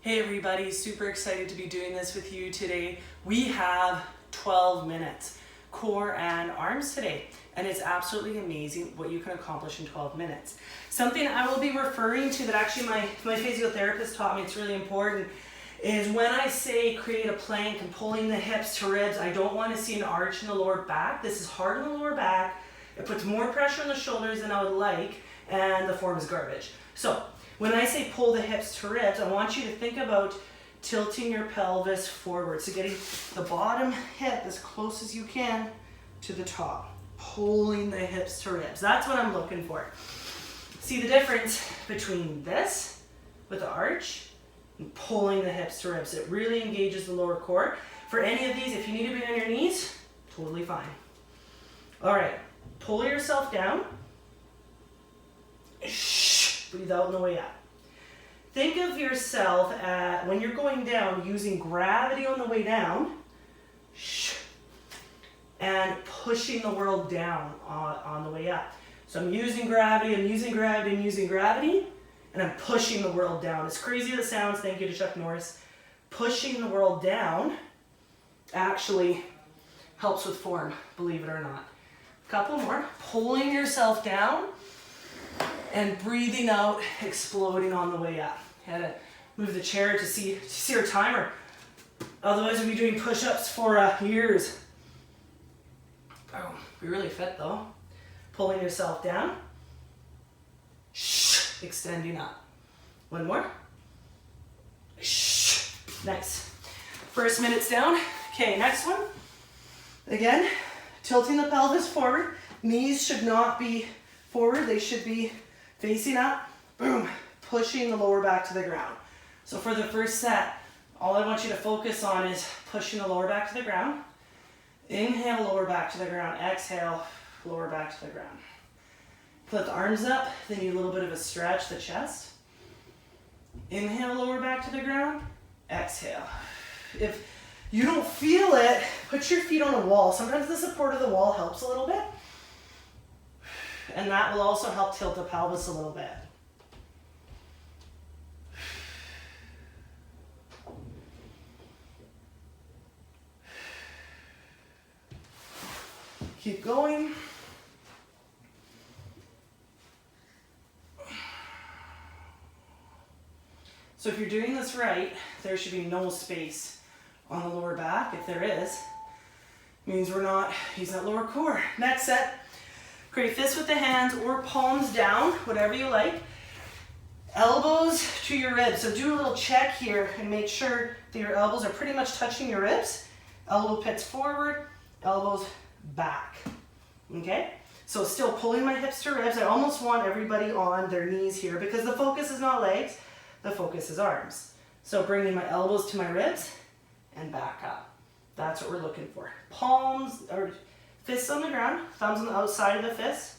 Hey everybody, super excited to be doing this with you today. We have 12 minutes, core and arms today, and it's absolutely amazing what you can accomplish in 12 minutes. Something I will be referring to that actually my physiotherapist taught me, it's really important, is when I say create a plank and pulling the hips to ribs, I don't want to see an arch in the lower back. This is hard on the lower back. It puts more pressure on the shoulders than I would like, and the form is garbage. So when I say pull the hips to ribs, I want you to think about tilting your pelvis forward. So getting the bottom hip as close as you can to the top. Pulling the hips to ribs. That's what I'm looking for. See the difference between this with the arch and pulling the hips to ribs. It really engages the lower core. For any of these, if you need to be on your knees, totally fine. All right, pull yourself down. Breathe out on the way up. Think of yourself when you're going down using gravity on the way down and pushing the world down on the way up. So I'm using gravity, and I'm pushing the world down. As crazy as it sounds, thank you to Chuck Nurris, pushing the world down actually helps with form, believe it or not. A couple more. Pulling yourself down and breathing out, exploding on the way up. Had to move the chair to see our timer. Otherwise, we'll be doing push-ups for years. Oh, be really fit though. Pulling yourself down, extending up. One more. Nice. First minute's down. Okay, next one. Again, tilting the pelvis forward. Knees should not be forward, they should be facing up. Boom. Pushing the lower back to the ground. So for the first set, all I want you to focus on is pushing the lower back to the ground. Inhale, lower back to the ground. Exhale, lower back to the ground. Put the arms up, then you do a little bit of a stretch, the chest. Inhale, lower back to the ground. Exhale. If you don't feel it, put your feet on a wall. Sometimes the support of the wall helps a little bit. And that will also help tilt the pelvis a little bit. Keep going. So if you're doing this right, there should be no space on the lower back. If there is, it means we're not using that lower core. Next set. Create fists with the hands or palms down, whatever you like. Elbows to your ribs. So do a little check here and make sure that your elbows are pretty much touching your ribs. Elbow pits forward, elbows back. Okay? So still pulling my hips to ribs. I almost want everybody on their knees here because the focus is not legs, the focus is arms. So bringing my elbows to my ribs and back up. That's what we're looking for. Palms or fists on the ground, thumbs on the outside of the fist.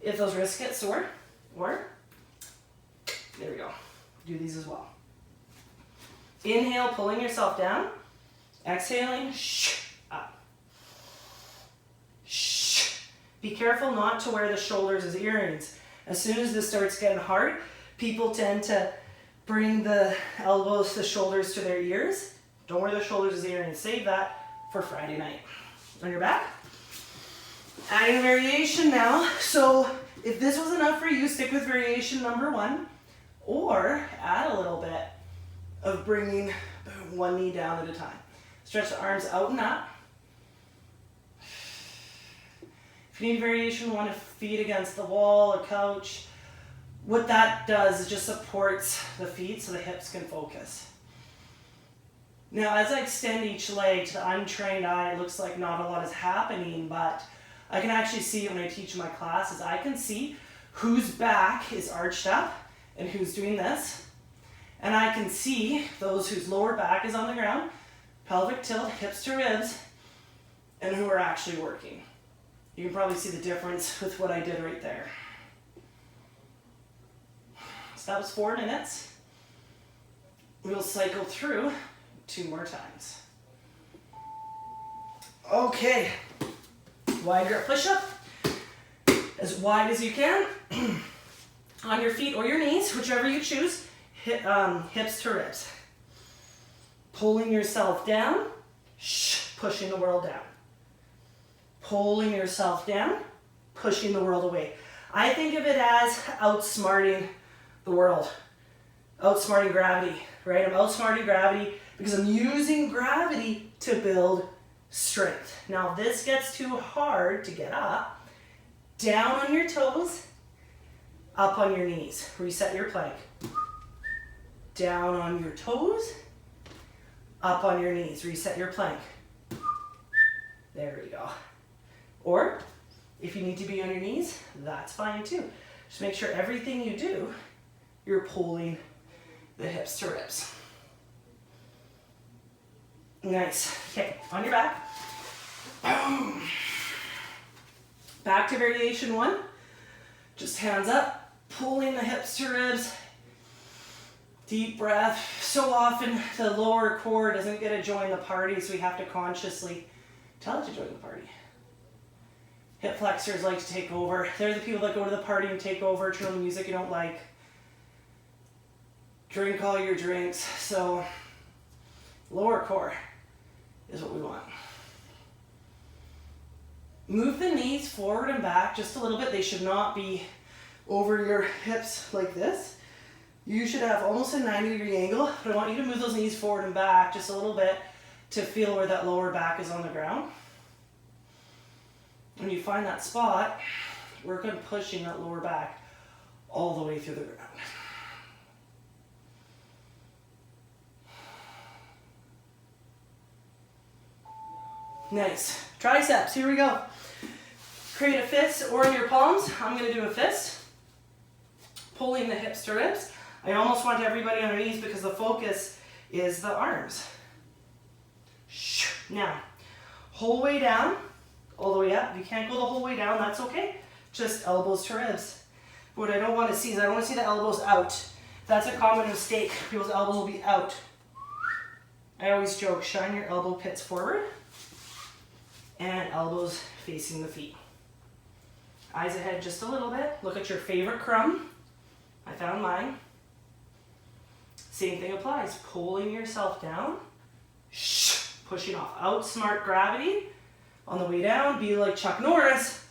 If those wrists get sore, or, there we go. Do these as well. Inhale, pulling yourself down. Exhaling, up. Be careful not to wear the shoulders as earrings. As soon as this starts getting hard, people tend to bring the elbows, the shoulders to their ears. Don't wear the shoulders as earrings. Save that for Friday night. On your back. Adding variation now. So if this was enough for you, stick with variation number 1, or add a little bit of bringing one knee down at a time. Stretch the arms out and up. If you need variation 1, feet against the wall, a couch, what that does is just supports the feet so the hips can focus. Now, as I extend each leg to the untrained eye, it looks like not a lot is happening, but I can actually see when I teach my classes, I can see whose back is arched up and who's doing this. And I can see those whose lower back is on the ground, pelvic tilt, hips to ribs, and who are actually working. You can probably see the difference with what I did right there. So that was 4 minutes. We'll cycle through 2 more times. Okay. Wide grip push-up. As wide as you can. On your feet or your knees, whichever you choose. Hips to ribs. Pulling yourself down, pushing the world down. Pulling yourself down, pushing the world away. I think of it as outsmarting the world. Outsmarting gravity, right? I'm outsmarting gravity because I'm using gravity to build strength. Now, if this gets too hard to get up, down on your toes, up on your knees. Reset your plank. Down on your toes, up on your knees. Reset your plank. There we go. Or, if you need to be on your knees, that's fine too. Just make sure everything you do, you're pulling the hips to ribs. Nice. Okay, on your back. Boom. Back to variation one. Just hands up, pulling the hips to ribs. Deep breath. So often the lower core doesn't get to join the party, so we have to consciously tell it to join the party. Hip flexors like to take over. They're the people that go to the party and take over, turn on the music you don't like. Drink all your drinks. So lower core is what we want. Move the knees forward and back just a little bit. They should not be over your hips like this. You should have almost a 90-degree angle, but I want you to move those knees forward and back just a little bit to feel where that lower back is on the ground. When you find that spot, work on pushing that lower back all the way through the ground. Nice. Triceps, here we go. Create a fist or in your palms. I'm going to do a fist. Pulling the hips to ribs. I almost want everybody on their knees because the focus is the arms. Now, whole way down, all the way up. If you can't go the whole way down, that's okay. Just elbows to ribs. What I don't want to see is I don't want to see the elbows out. That's a common mistake. People's elbows will be out. I always joke, shine your elbow pits forward and elbows facing the feet. Eyes ahead just a little bit. Look at your favorite crumb. I found mine. Same thing applies. Pulling yourself down. Pushing off. Outsmart gravity. On the way down, be like Chuck Nurris.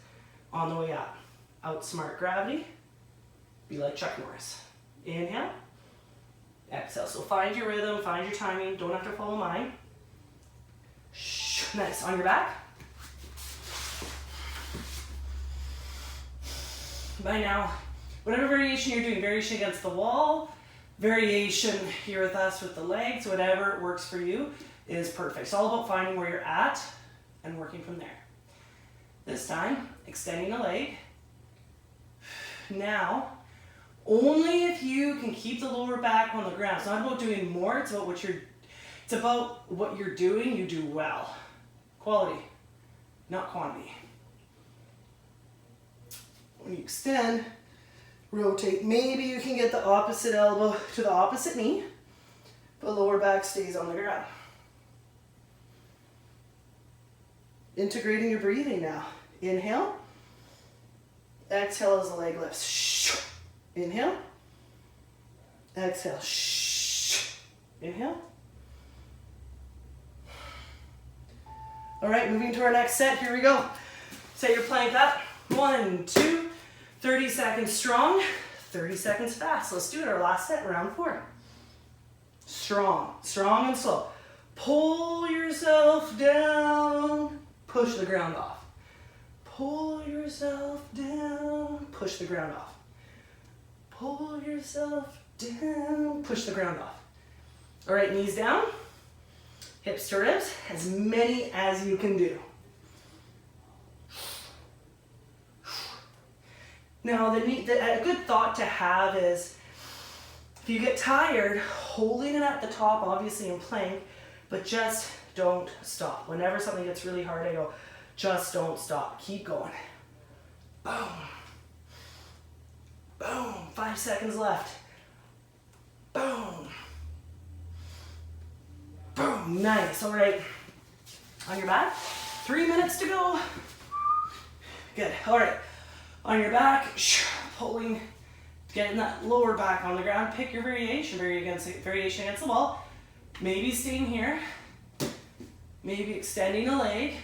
On the way up. Outsmart gravity. Be like Chuck Nurris. Inhale. Exhale. So find your rhythm, find your timing. Don't have to follow mine. Nice. On your back. By now, whatever variation you're doing, variation against the wall, variation here with us with the legs, whatever works for you is perfect. It's all about finding where you're at and working from there. This time, extending the leg. Now, only if you can keep the lower back on the ground. It's not about doing more, it's about what you're doing, you do well. Quality, not quantity. When you extend, rotate. Maybe you can get the opposite elbow to the opposite knee, but lower back stays on the ground. Integrating your breathing now. Inhale. Exhale as the leg lifts. Inhale. Exhale. Inhale. All right, moving to our next set. Here we go. Set your plank up. 1, 2, 30 seconds strong, 30 seconds fast. Let's do it. Our last set, round 4. Strong, strong and slow. Pull yourself down, push the ground off. Pull yourself down, push the ground off. Pull yourself down, push the ground off. All right, knees down, hips to ribs, as many as you can do. Now, a good thought to have is, if you get tired, holding it at the top, obviously in plank, but just don't stop. Whenever something gets really hard, I go, just don't stop. Keep going. Boom. Boom. 5 seconds left. Boom. Boom. Nice. All right. On your back. 3 minutes to go. Good. All right. On your back, pulling, getting that lower back on the ground. Pick your variation. Variation against the wall. Maybe staying here, maybe extending a leg.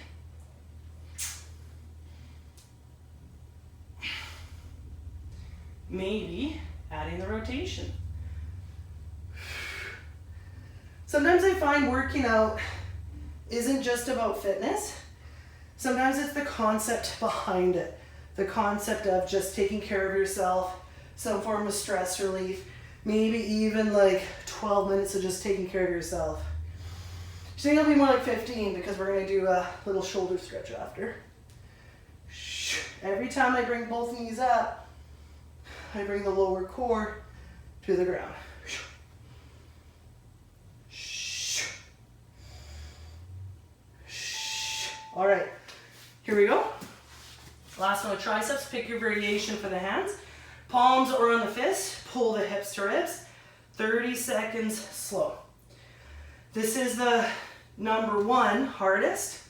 Maybe adding the rotation. Sometimes I find working out isn't just about fitness. Sometimes it's the concept behind it. The concept of just taking care of yourself, some form of stress relief, maybe even like 12 minutes of just taking care of yourself. I think it'll be more like 15 because we're gonna do a little shoulder stretch after. Every time I bring both knees up, I bring the lower core to the ground. All right, here we go. Last one with triceps. Pick your variation for the hands. Palms are on the fist. Pull the hips to ribs. 30 seconds slow. This is the number 1 hardest.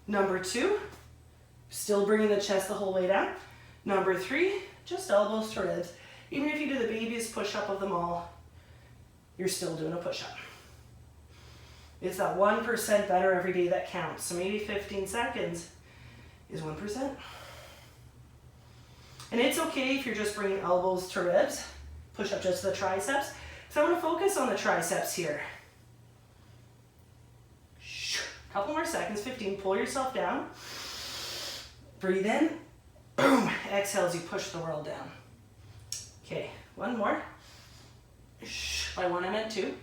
Number 2, still bringing the chest the whole way down. Number 3, just elbows to ribs. Even if you do the babiest push-up of them all, you're still doing a push-up. It's that 1% better every day that counts. So maybe 15 seconds is 1%. And it's okay if you're just bringing elbows to ribs. Push up just to the triceps. So I'm going to focus on the triceps here. Couple more seconds, 15. Pull yourself down. Breathe in. Boom. Exhale as you push the world down. Okay, one more. By 1 I meant 2.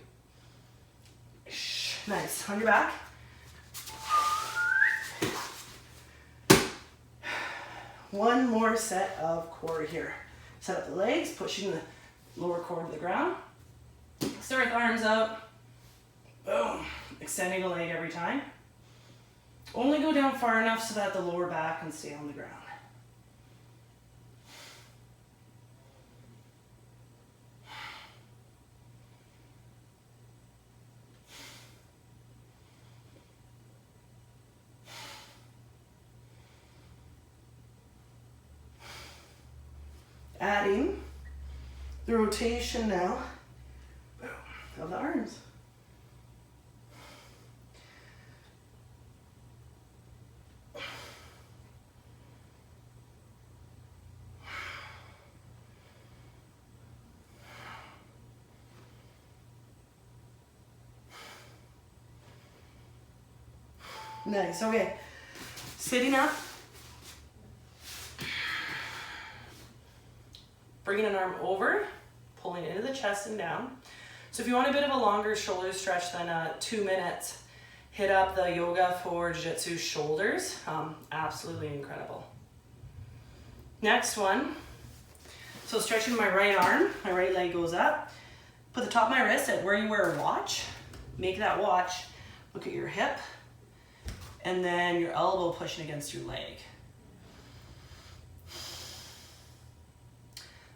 Nice. On your back. One more set of core here. Set up the legs, pushing the lower core to the ground. Start with arms out. Boom. Extending a leg every time. Only go down far enough so that the lower back can stay on the ground. Adding the rotation now of the arms. Nice, okay. Sitting up. Bringing an arm over, pulling it into the chest and down. So if you want a bit of a longer shoulder stretch than 2 minutes, hit up the yoga for jiu-jitsu shoulders. Absolutely incredible. Next one. So stretching my right arm, my right leg goes up. Put the top of my wrist at where you wear a watch. Make that watch. Look at your hip. And then your elbow pushing against your leg.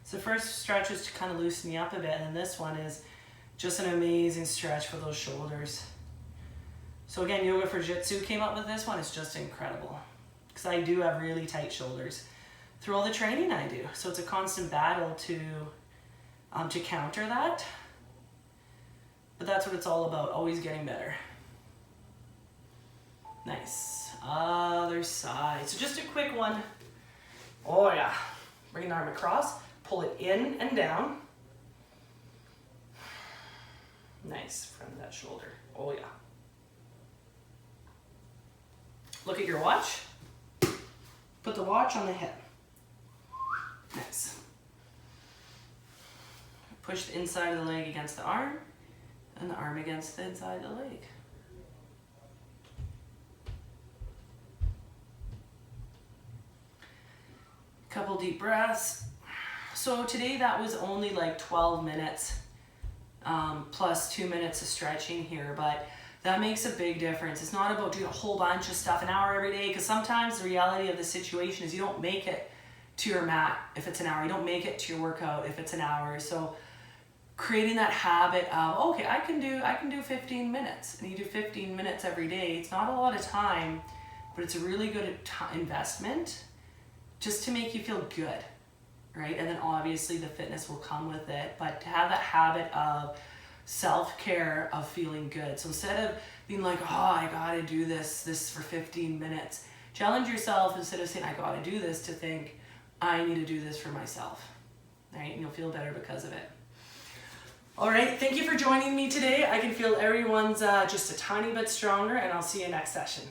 So the first stretch is to kind of loosen me up a bit, and then this one is just an amazing stretch for those shoulders. So again, Yoga for Jiu-Jitsu came up with this one. It's just incredible because I do have really tight shoulders through all the training I do. So it's a constant battle to counter that. But that's what it's all about, always getting better. Nice. Other side. So just a quick one. Oh yeah. Bring an arm across. Pull it in and down. Nice, front of that shoulder. Oh yeah. Look at your watch. Put the watch on the hip. Nice. Push the inside of the leg against the arm and the arm against the inside of the leg. Couple deep breaths. So today that was only like 12 minutes plus 2 minutes of stretching here, but that makes a big difference. It's not about doing a whole bunch of stuff an hour every day, because sometimes the reality of the situation is you don't make it to your mat if it's an hour. You don't make it to your workout if it's an hour. So creating that habit of, okay, I can do 15 minutes, and you do 15 minutes every day. It's not a lot of time, but it's a really good investment just to make you feel good, right? And then obviously the fitness will come with it, but to have that habit of self-care of feeling good. So instead of being like, oh, I gotta do this for 15 minutes, challenge yourself instead of saying, I gotta do this, to think, I need to do this for myself, right? And you'll feel better because of it. All right, thank you for joining me today. I can feel everyone's just a tiny bit stronger, and I'll see you next session.